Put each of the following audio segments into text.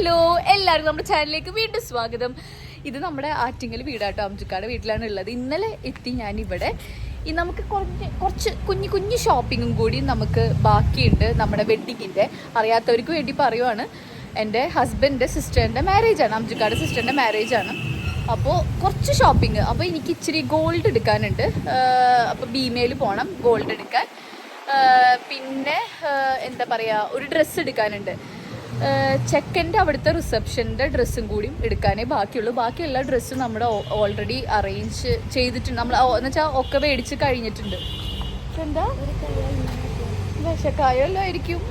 Hello, എല്ലാവർക്കും നമ്മുടെ ചാനലിലേക്ക് വീണ്ടും സ്വാഗതം. ഇത് നമ്മുടെ ആറ്റിങ്ങൽ വീടാട്ടോ, അംജുക്കാട് വീട്ടിലാണ് ഉള്ളത്. ഇന്നലെ എത്തി ഞാനിവിടെ. നമുക്ക് കുറച്ച് കുഞ്ഞു ഷോപ്പിങ്ങും കൂടി നമുക്ക് ബാക്കിയുണ്ട്. നമ്മുടെ വെഡ്ഡിങ്ങിൻ്റെ അറിയാത്തവർക്ക് വേണ്ടി പറയുവാണ്. എൻ്റെ ഹസ്ബൻഡിൻ്റെ സിസ്റ്ററിൻ്റെ മാരേജാണ്, അംജുക്കാട് സിസ്റ്ററിൻ്റെ മാരേജാണ്. അപ്പോൾ കുറച്ച് ഷോപ്പിംഗ്. അപ്പോൾ എനിക്ക് ഇച്ചിരി ഗോൾഡ് എടുക്കാനുണ്ട്. അപ്പോൾ ഭീമയിൽ പോകണം ഗോൾഡ് എടുക്കാൻ. പിന്നെ എന്താ പറയുക, ഒരു ഡ്രസ്സ് എടുക്കാനുണ്ട്. ചെക്കൻ്റെ അവിടുത്തെ റിസപ്ഷൻ്റെ ഡ്രസ്സും കൂടി എടുക്കാനേ ബാക്കിയുള്ളൂ. ബാക്കിയുള്ള ഡ്രസ്സും നമ്മുടെ ഓൾറെഡി അറേഞ്ച് ചെയ്തിട്ടുണ്ട്. നമ്മൾ എന്ന് വെച്ചാൽ ഒക്കെ മേടിച്ച് കഴിഞ്ഞിട്ടുണ്ട്. എന്താ വിഷക്കായല്ലോ ആയിരിക്കും,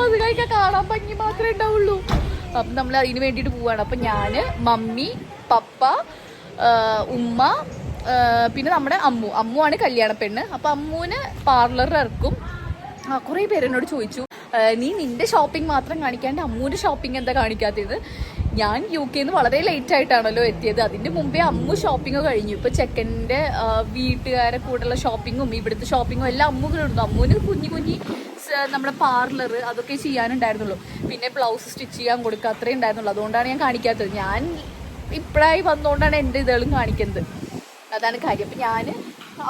അത് കഴിക്കാൻ കാണാൻ ഭംഗി മാത്രമേ ഉണ്ടാവുള്ളൂ. അപ്പം നമ്മൾ അതിന് വേണ്ടിയിട്ട് പോവുകയാണ്. അപ്പം ഞാൻ, മമ്മി, പപ്പ, ഉമ്മ, പിന്നെ നമ്മുടെ അമ്മു ആണ് കല്യാണ പെണ്ണ്. അപ്പം അമ്മൂന് പാർലർ ഇറക്കും. കുറേ പേരെന്നോട് ചോദിച്ചു, നീ നിന്റെ ഷോപ്പിംഗ് മാത്രം കാണിക്കാണ്ട് അമ്മൂൻ്റെ ഷോപ്പിംഗ് എന്താ കാണിക്കാത്തത്? ഞാൻ UK വളരെ ലേറ്റ് ആയിട്ടാണല്ലോ എത്തിയത്. അതിൻ്റെ മുമ്പേ അമ്മു ഷോപ്പിംഗ് കഴിഞ്ഞു. ഇപ്പോൾ ചെക്കൻ്റെ വീട്ടുകാരെ കൂടെയുള്ള ഷോപ്പിങ്ങും ഇവിടുത്തെ ഷോപ്പിങ്ങും എല്ലാം അമ്മു കിട്ടുന്നു. അമ്മുവിന് കുഞ്ഞി നമ്മുടെ പാർലർ അതൊക്കെ ചെയ്യാനുണ്ടായിരുന്നുള്ളൂ. പിന്നെ ബ്ലൗസ് സ്റ്റിച്ച് ചെയ്യാൻ കൊടുക്കുക, അത്രയും ഉണ്ടായിരുന്നുള്ളൂ. അതുകൊണ്ടാണ് ഞാൻ കാണിക്കാത്തത്. ഞാൻ ഇപ്പോഴായി വന്നുകൊണ്ടാണ് എൻ്റെ ഇതുകളും കാണിക്കുന്നത്. അതാണ് കാര്യം. അപ്പം ഞാൻ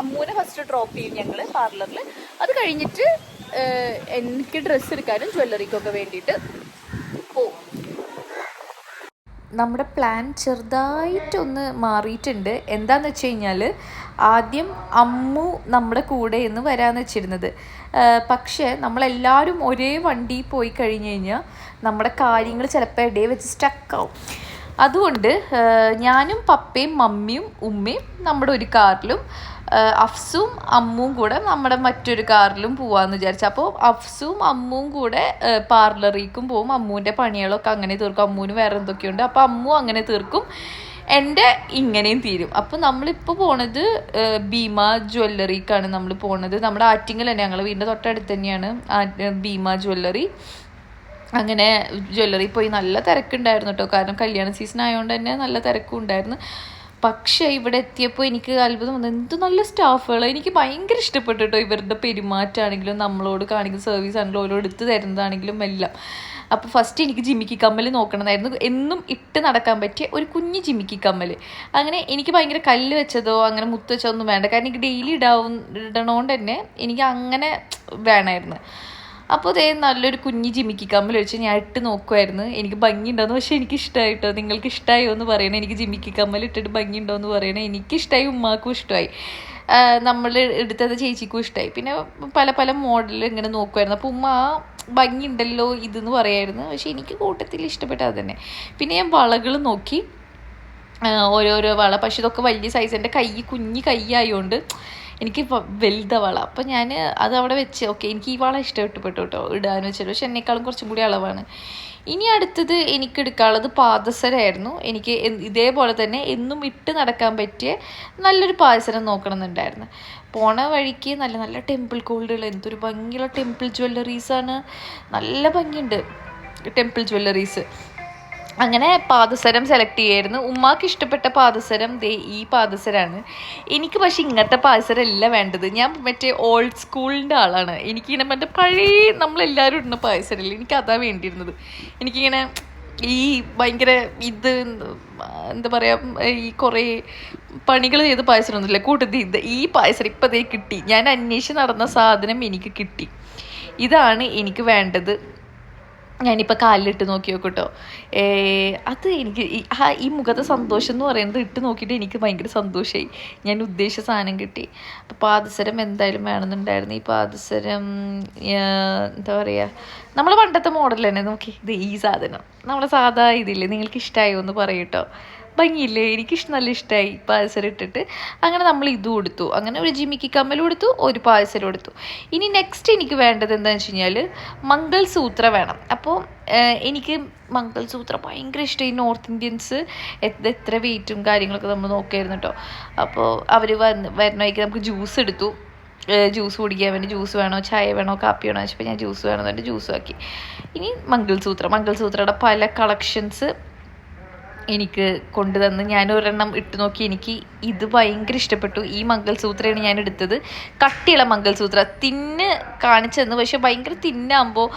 അമ്മൂനെ ഫസ്റ്റ് ഡ്രോപ്പ് ചെയ്യും ഞങ്ങൾ പാർലറിൽ. അത് കഴിഞ്ഞിട്ട് എനിക്ക് ഡ്രസ്സ് എടുക്കാനും ജ്വല്ലറിക്കൊക്കെ വേണ്ടിയിട്ട് പോവും. നമ്മുടെ പ്ലാൻ ചെറുതായിട്ടൊന്ന് മാറിയിട്ടുണ്ട്. എന്താണെന്ന് വെച്ച് കഴിഞ്ഞാൽ, ആദ്യം അമ്മു നമ്മുടെ കൂടെ എന്ന് വരാമെന്ന് വെച്ചിരുന്നത്. പക്ഷേ നമ്മളെല്ലാവരും ഒരേ വണ്ടിയിൽ പോയി കഴിഞ്ഞ് കഴിഞ്ഞാൽ നമ്മുടെ കാര്യങ്ങൾ ചിലപ്പോൾ ഇടയിൽ വെച്ച് സ്റ്റക്കാവും. അതുകൊണ്ട് ഞാനും പപ്പയും മമ്മിയും ഉമ്മയും നമ്മുടെ ഒരു കാറിലും അഫ്സും അമ്മുവും കൂടെ നമ്മുടെ മറ്റൊരു കാറിലും പോവാമെന്ന് വിചാരിച്ചു. അപ്പോൾ അഫ്സും അമ്മുവും കൂടെ പാർലറിലേക്കും പോവും. അമ്മുവിൻ്റെ പണികളൊക്കെ അങ്ങനെ തീർക്കും. അമ്മുവിന് വേറെ എന്തൊക്കെയുണ്ട്, അപ്പോൾ അമ്മു അങ്ങനെ തീർക്കും. എൻ്റെ ഇങ്ങനെയും തീരും. അപ്പോൾ നമ്മളിപ്പോൾ പോണത് ഭീമ ജ്വല്ലറിക്കാണ് നമ്മൾ പോണത്. നമ്മുടെ ആറ്റിങ്ങൽ തന്നെ, ഞങ്ങളുടെ വീടിൻ്റെ തൊട്ടടുത്ത് തന്നെയാണ് ഭീമ ജ്വല്ലറി. അങ്ങനെ ജ്വല്ലറി പോയി നല്ല തിരക്കുണ്ടായിരുന്നു കേട്ടോ. കാരണം കല്യാണ സീസൺ ആയതുകൊണ്ട് തന്നെ നല്ല തിരക്കും ഉണ്ടായിരുന്നു. പക്ഷേ ഇവിടെ എത്തിയപ്പോൾ എനിക്ക് അത്ഭുതം വന്നു. എന്ത് നല്ല സ്റ്റാഫുകൾ. എനിക്ക് ഭയങ്കര ഇഷ്ടപ്പെട്ടു കേട്ടോ. ഇവരുടെ പെരുമാറ്റമാണെങ്കിലും നമ്മളോട് കാണിക്കുന്ന സർവീസ് ആണെങ്കിലും ഓരോ എടുത്ത് തരുന്നതാണെങ്കിലും എല്ലാം. അപ്പോൾ ഫസ്റ്റ് എനിക്ക് ജിമിക്കി കമ്മൽ നോക്കണമായിരുന്നു. എന്നും ഇട്ട് നടക്കാൻ പറ്റിയ ഒരു കുഞ്ഞ് ജിമിക്കി കമ്മൽ. അങ്ങനെ എനിക്ക് ഭയങ്കര കല്ല് വെച്ചതോ അങ്ങനെ മുത്ത് വെച്ചതോ ഒന്നും വേണ്ട. കാരണം എനിക്ക് ഡെയിലി ഇടണോണ്ട് തന്നെ എനിക്ക് അങ്ങനെ വേണമായിരുന്നു. അപ്പോൾ അതേ നല്ലൊരു കുഞ്ഞ് ജിമിക്കി കമ്മൽ വെച്ച് ഞാൻ ഇട്ട് നോക്കുമായിരുന്നു. എനിക്ക് ഭംഗിയുണ്ടോയെന്ന്. പക്ഷേ എനിക്ക് ഇഷ്ടമായിട്ടോ. നിങ്ങൾക്ക് ഇഷ്ടമായോ എന്ന് പറയണേ. എനിക്ക് ജിമിക്കി കമ്മൽ ഇട്ടിട്ട് ഭംഗിയുണ്ടോ എന്ന് പറയണേ. എനിക്കിഷ്ടമായി, ഉമ്മാക്കും ഇഷ്ടമായി, നമ്മൾ എടുത്തത് ചേച്ചിക്കും ഇഷ്ടമായി. പിന്നെ പല മോഡൽ ഇങ്ങനെ നോക്കുമായിരുന്നു. അപ്പോൾ ഉമ്മ ഭംഗിയുണ്ടല്ലോ ഇതെന്ന് പറയായിരുന്നു. പക്ഷേ എനിക്ക് കൂട്ടത്തിൽ ഇഷ്ടപ്പെട്ടത് അത് തന്നെ. പിന്നെ ഞാൻ വളകൾ നോക്കി, ഓരോരോ വള. പക്ഷെ ഇതൊക്കെ വലിയ സൈസ്. എൻ്റെ കുഞ്ഞി കൈ ആയതുകൊണ്ട് എനിക്ക് വലുത വള. അപ്പം ഞാൻ അത് അവിടെ വെച്ച് ഓക്കെ എനിക്ക് ഈ വള ഇഷ്ടപ്പെട്ടു കേട്ടോ ഇടാൻ വെച്ചിട്ട്. പക്ഷെ എന്നെക്കാളും കുറച്ചും കൂടി അളവാണ്. ഇനി അടുത്തത് എനിക്ക് എടുക്കാനുള്ളത് പാദസരമായിരുന്നു. എനിക്ക് ഇതേപോലെ തന്നെ എന്നും ഇട്ട് നടക്കാൻ പറ്റിയ നല്ലൊരു പാദസരം നോക്കണം എന്നുണ്ടായിരുന്നു. പോണ വഴിക്ക് നല്ല നല്ല ടെമ്പിൾ ഗോൾഡുകൾ, എന്തൊരു ഭംഗിയുള്ള ടെമ്പിൾ ജ്വല്ലറീസാണ്. നല്ല ഭംഗിയുണ്ട് ടെമ്പിൾ ജ്വല്ലറീസ്. അങ്ങനെ പാദസരം സെലക്ട് ചെയ്യായിരുന്നു. ഉമ്മാക്ക് ഇഷ്ടപ്പെട്ട പാദസരം ഈ പാദസരമാണ്. എനിക്ക് പക്ഷേ ഇങ്ങനത്തെ പാദസരം അല്ല വേണ്ടത്. ഞാൻ മറ്റേ ഓൾഡ് സ്കൂളിൻ്റെ ആളാണ്. എനിക്കിങ്ങനെ മറ്റേ പഴയ നമ്മളെല്ലാവരും ഇടുന്ന പാദസരമില്ല, എനിക്കതാണ് വേണ്ടിയിരുന്നത്. എനിക്കിങ്ങനെ ഈ ഭയങ്കര എന്താ പറയുക, ഈ കുറേ പണികൾ ചെയ്ത പായസമൊന്നുമില്ല കൂട്ടത്തിൽ ഈ പായസം ഇപ്പം അതേ കിട്ടി. ഞാൻ അന്വേഷിച്ച് നടന്ന സാധനം എനിക്ക് കിട്ടി. ഇതാണ് എനിക്ക് വേണ്ടത്. ഞാനിപ്പോൾ കാലിലിട്ട് നോക്കി നോക്കട്ടോ. അത് എനിക്ക് ഈ മുഖത്തെ സന്തോഷം എന്ന് പറയുന്നത് ഇട്ട് നോക്കിയിട്ട് എനിക്ക് ഭയങ്കര സന്തോഷമായി. ഞാൻ ഉദ്ദേശിച്ച സാധനം കിട്ടി. അപ്പോൾ പാദസരം എന്തായാലും വേണമെന്നുണ്ടായിരുന്നു. ഈ പാദസരം എന്താ പറയുക, നമ്മൾ പണ്ടത്തെ മോഡൽ തന്നെ. നോക്കി, ഇത് ഈ സാധനം നമ്മളെ സാധാ ഇതില്ലേ, നിങ്ങൾക്ക് ഇഷ്ടമായോ എന്ന് പറയൂട്ടോ. ഭംഗിയില്ലേ? എനിക്കിഷ്ടം, നല്ല ഇഷ്ടമായി പാദസരം ഇട്ടിട്ട്. അങ്ങനെ നമ്മൾ ഇതും കൊടുത്തു. അങ്ങനെ ഒരു ജിമിക്കി കമ്മൽ കൊടുത്തു, ഒരു പാദസരം കൊടുത്തു. ഇനി നെക്സ്റ്റ് എനിക്ക് വേണ്ടത് എന്താണെന്ന് വെച്ച് കഴിഞ്ഞാൽ മംഗൾസൂത്ര വേണം. അപ്പോൾ എനിക്ക് മംഗൾസൂത്ര ഭയങ്കര ഇഷ്ടം. ഈ നോർത്ത് ഇന്ത്യൻസ് എത്ര വെയിറ്റും കാര്യങ്ങളൊക്കെ നമ്മൾ നോക്കിയായിരുന്നു കേട്ടോ. അപ്പോൾ അവർ വരണമായിരിക്കും. നമുക്ക് ജ്യൂസ് എടുത്തു. ജ്യൂസ് കുടിക്കാൻ വേണ്ടി ജ്യൂസ് വേണോ, ചായ വേണോ, കാപ്പി വേണോ വെച്ചപ്പോൾ ഞാൻ ജ്യൂസ് വേണമെന്ന് പറഞ്ഞിട്ട് ജ്യൂസ് ആക്കി. ഇനി മംഗൾസൂത്രയുടെ പല കളക്ഷൻസ് എനിക്ക് കൊണ്ടുതന്ന് ഞാൻ ഒരെണ്ണം ഇട്ട് നോക്കി. എനിക്ക് ഇത് ഭയങ്കര ഇഷ്ടപ്പെട്ടു. ഈ മംഗൾസൂത്രയാണ് ഞാൻ എടുത്തത്. കട്ടിയുള്ള മംഗൾസൂത്ര. തിന്ന് കാണിച്ചു തന്നു, പക്ഷെ ഭയങ്കര തിന്നാകുമ്പോൾ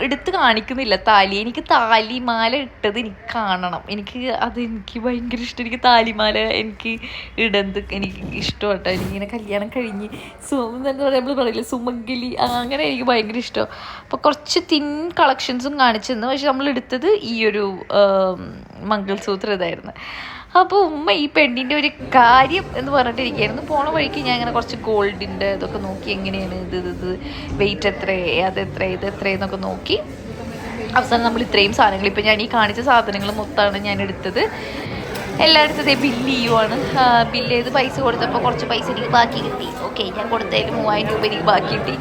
എടുത്ത് കാണിക്കുന്നില്ല താലി. എനിക്ക് താലിമാല ഇട്ടത് എനിക്ക് കാണണം. എനിക്ക് ഭയങ്കര ഇഷ്ടം. എനിക്ക് താലിമാല എനിക്ക് ഇടുന്നത് എനിക്ക് ഇഷ്ടമാട്ടോ. എനിക്കിങ്ങനെ കല്യാണം കഴിഞ്ഞ് എന്താ പറയുക, നമ്മൾ പറയില്ല സുമംഗലി, അങ്ങനെ എനിക്ക് ഭയങ്കര ഇഷ്ടം. അപ്പോൾ കുറച്ച് തിൻ കളക്ഷൻസും കാണിച്ചെന്ന്. പക്ഷെ നമ്മൾ എടുത്തത് ഈ ഒരു മംഗൾസൂത്രം ഇതായിരുന്നു. അപ്പോൾ ഉമ്മ ഈ പെണ്ണിൻ്റെ ഒരു കാര്യം എന്ന് പറഞ്ഞിട്ടിരിക്കുകയായിരുന്നു. പോണ വഴിക്ക് ഞാൻ ഇങ്ങനെ കുറച്ച് ഗോൾഡിൻ്റെ ഇതൊക്കെ നോക്കി, എങ്ങനെയാണ് ഇത് വെയിറ്റ് എത്രയേ, അതെത്ര, ഇതെത്രയെന്നൊക്കെ നോക്കി അവസാനം നമ്മൾ ഇത്രയും സാധനങ്ങൾ, ഇപ്പം ഞാൻ ഈ കാണിച്ച സാധനങ്ങൾ മൊത്തമാണ് ഞാൻ എടുത്തത്. എല്ലായിടത്തും ബില്ല് ചെയ്യുവാണ്. ബില്ല് ചെയ്ത് പൈസ കൊടുത്തപ്പോൾ കുറച്ച് പൈസ എനിക്ക് ബാക്കി കിട്ടി. ഓക്കെ, ഞാൻ കൊടുത്തതിൽ 3000 രൂപ എനിക്ക് ബാക്കി കിട്ടി.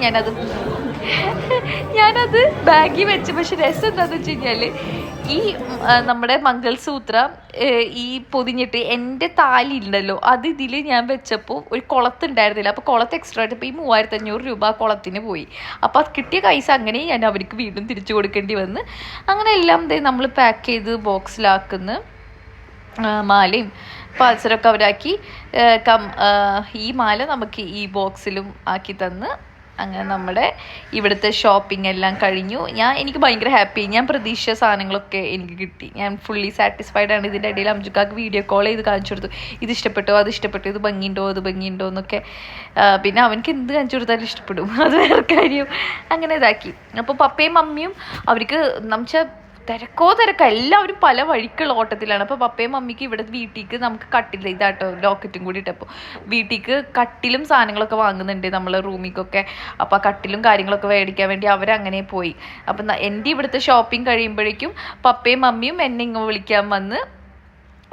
ഞാനത് ബാഗിൽ വെച്ച്. പക്ഷെ രസം എന്താണെന്ന് വെച്ച് കഴിഞ്ഞാൽ ഈ നമ്മുടെ മംഗൾസൂത്രം ഈ പൊതിഞ്ഞിട്ട് എൻ്റെ താലി ഉണ്ടല്ലോ, അത് ഇതിൽ ഞാൻ വെച്ചപ്പോൾ ഒരു കുളത്തുണ്ടായിരുന്നില്ല. അപ്പോൾ കുളത്ത് എക്സ്ട്രാ ആയിട്ട് ഇപ്പോൾ ഈ 3500 രൂപ ആ കുളത്തിന് പോയി. അപ്പോൾ അത് കിട്ടിയ പൈസ അങ്ങനെ ഞാൻ അവർക്ക് വീണ്ടും തിരിച്ചു കൊടുക്കേണ്ടി വന്ന്. അങ്ങനെ എല്ലാം നമ്മൾ പാക്ക് ചെയ്ത് ബോക്സിലാക്കുന്നു. മാലയും പാൽസരമൊക്കെ അവരാക്കി. ഈ മാല നമുക്ക് ഈ ബോക്സിലും ആക്കി തന്ന്. അങ്ങനെ നമ്മുടെ ഇവിടുത്തെ ഷോപ്പിംഗ് എല്ലാം കഴിഞ്ഞു. എനിക്ക് ഭയങ്കര ഹാപ്പി. ഞാൻ പ്രതീക്ഷിച്ച സാധനങ്ങളൊക്കെ എനിക്ക് കിട്ടി. ഞാൻ ഫുള്ളി സാറ്റിസ്ഫൈഡ് ആണ്. ഇതിൻ്റെ ഇടയിൽ അംജുക്കാക്ക് വീഡിയോ കോൾ ചെയ്ത് കാണിച്ചു കൊടുത്തു. ഇത് ഇഷ്ടപ്പെട്ടോ, അത് ഇഷ്ടപ്പെട്ടോ, ഇത് ഭംഗിയുണ്ടോ, അത് ഭംഗിയുണ്ടോ എന്നൊക്കെ. പിന്നെ അവനക്ക് എന്ത് കാണിച്ചു കൊടുത്താലും ഇഷ്ടപ്പെടും, അത് വേറെ കാര്യം. അങ്ങനെ ഇതാക്കി. അപ്പോൾ പപ്പയും മമ്മിയും അവർക്ക് തിരക്ക എല്ലാവരും പല വഴിക്കുള്ള ഓട്ടത്തിലാണ്. അപ്പോൾ പപ്പയും മമ്മിക്ക് ഇവിടെ വീട്ടിലേക്ക് നമുക്ക് കട്ടിൽ ഇതാട്ടോ ലോക്കറ്റും കൂടി ഇട്ടപ്പോൾ വീട്ടിലേക്ക് കട്ടിലും സാധനങ്ങളൊക്കെ വാങ്ങുന്നുണ്ട് നമ്മളെ റൂമിക്കൊക്കെ. അപ്പോൾ ആ കട്ടിലും കാര്യങ്ങളൊക്കെ മേടിക്കാൻ വേണ്ടി അവരങ്ങനെ പോയി. അപ്പം എൻ്റെ ഇവിടുത്തെ ഷോപ്പിംഗ് കഴിയുമ്പോഴേക്കും പപ്പയും മമ്മിയും എന്നെ ഇങ്ങ് വിളിക്കാൻ വന്ന്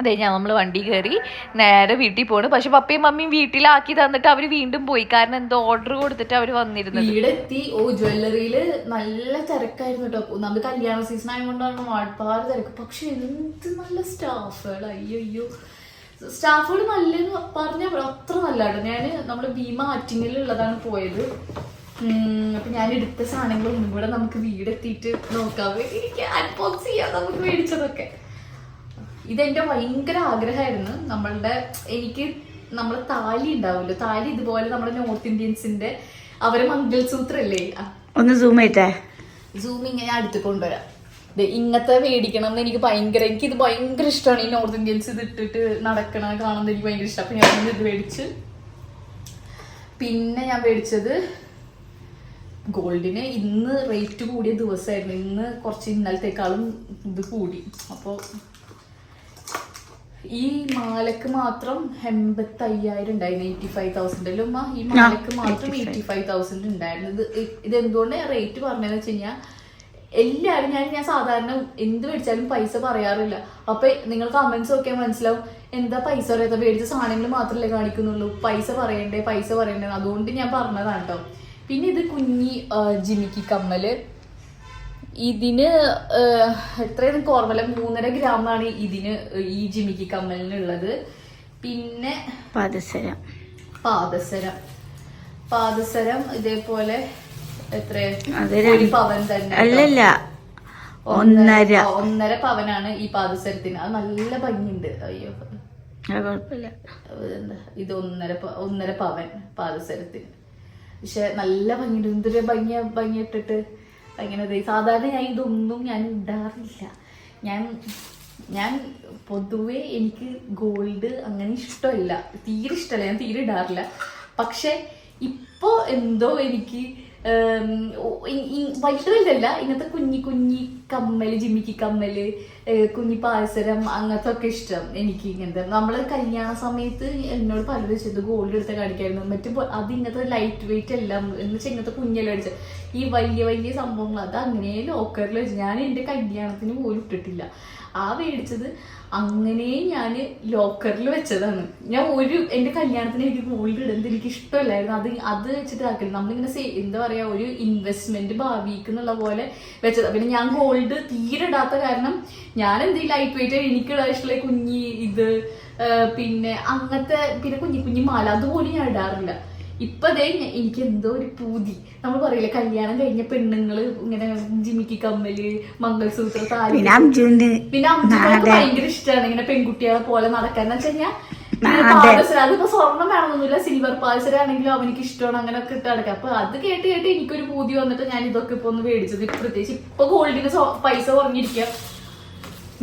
അതെ നമ്മൾ വണ്ടി കയറി നേരെ വീട്ടിൽ പോണു. പക്ഷെ പപ്പയും മമ്മിയും വീട്ടിലാക്കി തന്നിട്ട് അവർ വീണ്ടും പോയി. കാരണം എന്തോ ഓർഡർ കൊടുത്തിട്ട് അവർ വന്നിരുന്നു. വീടെത്തി. ജ്വല്ലറിയില് നല്ല തിരക്കായിരുന്നു കേട്ടോ. നമുക്ക് കല്യാണ സീസൺ ആയതുകൊണ്ടാണ് ഒരുപാട് തിരക്ക്. പക്ഷെ എന്ത് നല്ല സ്റ്റാഫുകൾ, അയ്യോ സ്റ്റാഫുകൾ നല്ലെന്ന് പറഞ്ഞാൽ അത്ര നല്ല കേട്ടോ. നമ്മള് ഭീമ ആറ്റിങ്ങലുള്ളതാണ് പോയത്. അപ്പൊ ഞാൻ എടുത്ത സാധനങ്ങളൊന്നും കൂടെ നമുക്ക് വീടെത്തിയിട്ട് നോക്കാം. എനിക്ക് അൺബോക്സ് ചെയ്യാം നമുക്ക് മേടിച്ചതൊക്കെ. ഇതെന്റെ ഭയങ്കര ആഗ്രഹമായിരുന്നു. എനിക്ക് നമ്മളെ താലി ഉണ്ടാവുമല്ലോ, താലി ഇതുപോലെ നമ്മുടെ നോർത്ത് ഇന്ത്യൻസിന്റെ അവരെ മംഗൾസൂത്രല്ലേ, ഒന്ന് സൂം ചെയ്തേ. ഇങ്ങനെ അടുത്ത് കൊണ്ടുവരാം. ഇങ്ങനത്തെ മേടിക്കണം എന്ന് എനിക്കിത് ഭയങ്കര ഇഷ്ടമാണ്. ഈ നോർത്ത് ഇന്ത്യൻസ് ഇത് ഇട്ടിട്ട് നടക്കണ കാണുന്നത് എനിക്ക് ഭയങ്കര ഇഷ്ടം. അപ്പൊ ഞാൻ ഇത് മേടിച്ച്. പിന്നെ ഞാൻ മേടിച്ചത് ഗോൾഡിന് ഇന്ന് റേറ്റ് കൂടിയ ദിവസമായിരുന്നു. ഇന്ന് കുറച്ച് ഇന്നലത്തേക്കാളും ഇത് കൂടി. അപ്പോൾ ഈ മാലക്ക് മാത്രം 85,000 ഉണ്ടായിരുന്നു. 85,000 ഈ മാലക്ക് മാത്രം 85,000 ഉണ്ടായിരുന്നു. ഇതെന്തുകൊണ്ട് റേറ്റ് പറഞ്ഞതെന്ന് വെച്ച് കഴിഞ്ഞാൽ എല്ലാവരും ഞാൻ സാധാരണ എന്ത് മേടിച്ചാലും പൈസ പറയാറില്ല. അപ്പൊ നിങ്ങൾ കമന്റ്സ് ഒക്കെ മനസ്സിലാവും, എന്താ പൈസ പറയാത്ത, മേടിച്ച സാധനങ്ങൾ മാത്രമല്ലേ കാണിക്കുന്നുള്ളൂ, പൈസ പറയണ്ടേ. അതുകൊണ്ട് ഞാൻ പറഞ്ഞതാണ് കേട്ടോ. പിന്നെ ഇത് കുഞ്ഞി ജിമിക്കി കമ്മല്. ഇതിന് എത്രയാണ് എനിക്ക് ഓർമ്മയില്ല, 3.5 ഗ്രാമാണ് ഇതിന് ഈ ജിമിക്കി കമ്മലിനുള്ളത്. പിന്നെ പാദസരം ഇതേപോലെ എത്ര, 1 പവൻ തന്നെ. അല്ലല്ല, 1.5 പവനാണ് ഈ പാദസരത്തിന്. അത് നല്ല ഭംഗിയുണ്ട്. അയ്യോ കുഴപ്പമില്ല. ഇത് 1.5 പവൻ പാദസരത്തിന്. പക്ഷെ നല്ല ഭംഗിയുണ്ട്. എന്തൊരു ഭംഗിയിട്ടിട്ട് അങ്ങനെ. സാധാരണ ഞാൻ ഇതൊന്നും ഇടാറില്ല. ഞാൻ പൊതുവെ എനിക്ക് ഗോൾഡ് അങ്ങനെ ഇഷ്ടമല്ല, തീരെ ഇഷ്ടമല്ല. ഞാൻ തീരെ ഇടാറില്ല. പക്ഷെ ഇപ്പൊ എന്തോ എനിക്ക് വലുതല്ല, ഇങ്ങനത്തെ കുഞ്ഞി കമ്മല്, ജിമിക്കി കമ്മല്, കുഞ്ഞി പാദസരം, അങ്ങനത്തെ ഒക്കെ ഇഷ്ടം എനിക്ക്. ഇങ്ങനത്തെ നമ്മള് കല്യാണ സമയത്ത് എന്നോട് പലരും ചെയ്ത് ഗോൾഡ് എടുത്ത് കാണിക്കായിരുന്നു. അത് ഇങ്ങനത്തെ ലൈറ്റ് വെയിറ്റ് എല്ലാം എന്ന് വെച്ചാൽ ഇങ്ങനത്തെ കുഞ്ഞെല്ലാം അടിച്ചത്. ഈ വലിയ സംഭവങ്ങൾ അത് അങ്ങനെ ലോക്കറിൽ വെച്ച് ഞാൻ എൻ്റെ കല്യാണത്തിന് പോലും ഇട്ടിട്ടില്ല. മേടിച്ചത് അങ്ങനെ ഞാൻ ലോക്കറിൽ വെച്ചതാണ്. എൻ്റെ കല്യാണത്തിന് എനിക്ക് ഗോൾഡ് ഇടുന്നത് എനിക്ക് ഇഷ്ടമല്ലായിരുന്നു. അത് വെച്ചിട്ട് ആക്കില്ല. നമ്മളിങ്ങനെ എന്താ പറയാ, ഒരു ഇൻവെസ്റ്റ്മെന്റ് ഭാവിക്ക് എന്നുള്ള പോലെ വെച്ചത്. പിന്നെ ഞാൻ ഗോൾഡ് തീരെ ഇടാത്ത കാരണം ഞാൻ എന്തെങ്കിലും ലൈറ്റ് വെയിറ്റ് എനിക്കിടാൻ ഇഷ്ടമുള്ള കുഞ്ഞി ഇത്, പിന്നെ അങ്ങനത്തെ, പിന്നെ കുഞ്ഞി മാല അതുപോലും ഞാൻ ഇടാറില്ല. ഇപ്പതേ എനിക്ക് എന്തോ ഒരു പൂതി. നമ്മൾ പറയില്ലേ, കല്യാണം കഴിഞ്ഞ പെണ്ണുങ്ങള് ഇങ്ങനെ ജിമിക്കി കമ്മല്, മംഗൾസൂത്ര, താലി. പിന്നെ അമ്മക്ക് ഭയങ്കര ഇഷ്ടമാണ് ഇങ്ങനെ പെൺകുട്ടികളെ പോലെ നടക്കാൻ. എന്ന് വെച്ച് കഴിഞ്ഞാൽ അതിപ്പോ സ്വർണ്ണം വേണമെന്നൊന്നുമില്ല, സിൽവർ പാൽസരാണെങ്കിലും അവനിക്ക് ഇഷ്ടമാണ്, അങ്ങനെയൊക്കെ ഇട്ട് നടക്കാം. അപ്പൊ അത് കേട്ട് എനിക്കൊരു പൂതി വന്നിട്ട് ഞാൻ ഇതൊക്കെ ഇപ്പൊ ഒന്ന് മേടിച്ചത്. പ്രത്യേകിച്ച് ഇപ്പൊ ഗോൾഡിന് പൈസ കുറഞ്ഞിരിക്കുക.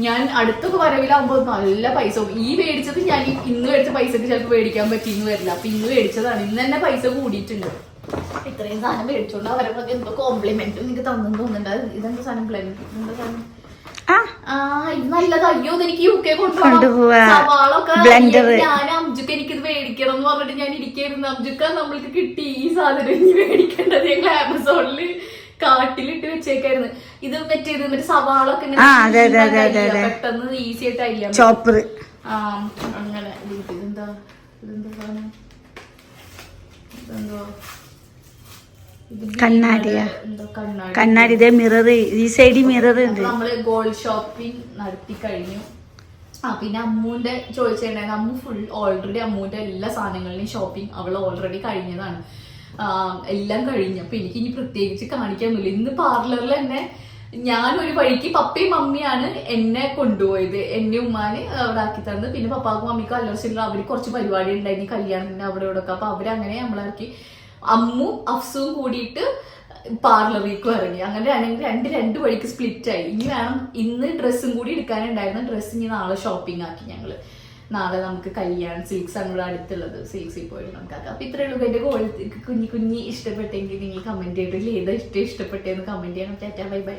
ഞാൻ അടുത്തൊക്കെ വരവിലാകുമ്പോ നല്ല പൈസ ഈ മേടിച്ചത് ഞാൻ ഇന്ന് മേടിച്ച പൈസക്ക് ചിലപ്പോൾ മേടിക്കാൻ പറ്റിയെന്ന് വരില്ല. അപ്പൊ ഇന്ന് മേടിച്ചതാണ്. ഇന്ന് തന്നെ പൈസ കൂടിയിട്ടുണ്ട്. ഇത്രയും സാധനം മേടിച്ചോണ്ട് അവരൊക്കെ എന്തോ കോംപ്ലിമെന്റ് എനിക്ക് തന്നെന്ന് തോന്നുന്നുണ്ട്. ഇതെന്താ സാധനം ഇതെന്താ സാധനം? ഇത് നല്ലത്. അയ്യോ എനിക്ക് UK കൊണ്ടുപോകാം. സവാളൊക്കെ ഞാൻ അംജുക്ക് എനിക്കിത് മേടിക്കണം എന്ന് പറഞ്ഞിട്ട് ഞാൻ ഇരിക്കായിരുന്നു. അംജുക്ക നമ്മൾക്ക് കിട്ടി ഈ സാധനം, ഇനി മേടിക്കേണ്ടത്. ഞങ്ങൾ ആമസോണില് കാട്ടിലിട്ട് വെച്ചേക്കായിരുന്നു. ഇത് മറ്റേ സവാളൊക്കെ പെട്ടെന്ന് ഈസി ആയിട്ട് അരിയാൻ ചോപ്പർ. അങ്ങനെ ഇതെന്താ സാധനം? ഇതെന്തോ കണ്ണാടിയാ? കണ്ണാടി. ഇതേ മിറർ, ഈ സൈഡിൽ മിറർ ഉണ്ട്. നമ്മള് ഗോൾഡ് ഷോപ്പിംഗ് നടത്തി കഴിഞ്ഞു. പിന്നെ അമ്മൂന്റെ ചോദിച്ചിട്ടുണ്ടായിരുന്നു. അമ്മു ഫുൾ ഓൾറെഡി അമ്മൂന്റെ എല്ലാ സാധനങ്ങളുടെയും ഷോപ്പിംഗ് അവള് ഓൾറെഡി കഴിഞ്ഞതാണ്. എല്ലാം കഴിഞ്ഞു. അപ്പൊ എനിക്ക് ഇനി പ്രത്യേകിച്ച് കാണിക്കാനൊന്നുമില്ല. ഇന്ന് പാർലറിൽ തന്നെ ഞാനൊരു വഴിക്ക് പപ്പയും മമ്മിയാണ് എന്നെ കൊണ്ടുപോയത്. എന്നെ ഉമ്മാന് അവിടെ ആക്കി തന്നത്. പിന്നെ പപ്പാക്കും മമ്മിക്കും അല്ലറച്ചില്ല അവര് കുറച്ച് പരിപാടി ഉണ്ടായിരുന്നു കല്യാണത്തിന്റെ അവിടെ ഇവിടെ ഒക്കെ. അപ്പൊ അവരങ്ങനെ നമ്മളാക്കി അമ്മും അഫ്സും കൂടിയിട്ട് പാർലറിലേക്ക് ഇറങ്ങി. അങ്ങനെ രണ്ട് വഴിക്ക് സ്പ്ലിറ്റ് ആയി. ഇനി വേണം ഇന്ന് ഡ്രസ്സും കൂടി എടുക്കാനുണ്ടായിരുന്നു. ഡ്രസ്സ് ഇനി നാളെ ഷോപ്പിംഗ് ആക്കി ഞങ്ങള്. നാളെ നമുക്ക് കല്യാൺ സിൽക്സ് ആണ് ഇവിടെ അടുത്തുള്ളത്. സിൽക്സിൽ പോയിട്ട് നമുക്കാക്കാം. അപ്പൊ ഇത്രയേ ഉള്ളൂ. എന്റെ കുഞ്ഞി ഇഷ്ടപ്പെട്ടെങ്കിൽ നിങ്ങൾ കമന്റ് ചെയ്തിട്ടില്ല ഏതാ ഇഷ്ടപ്പെട്ടെന്ന് കമന്റ് ചെയ്യണം. Tata bye bye.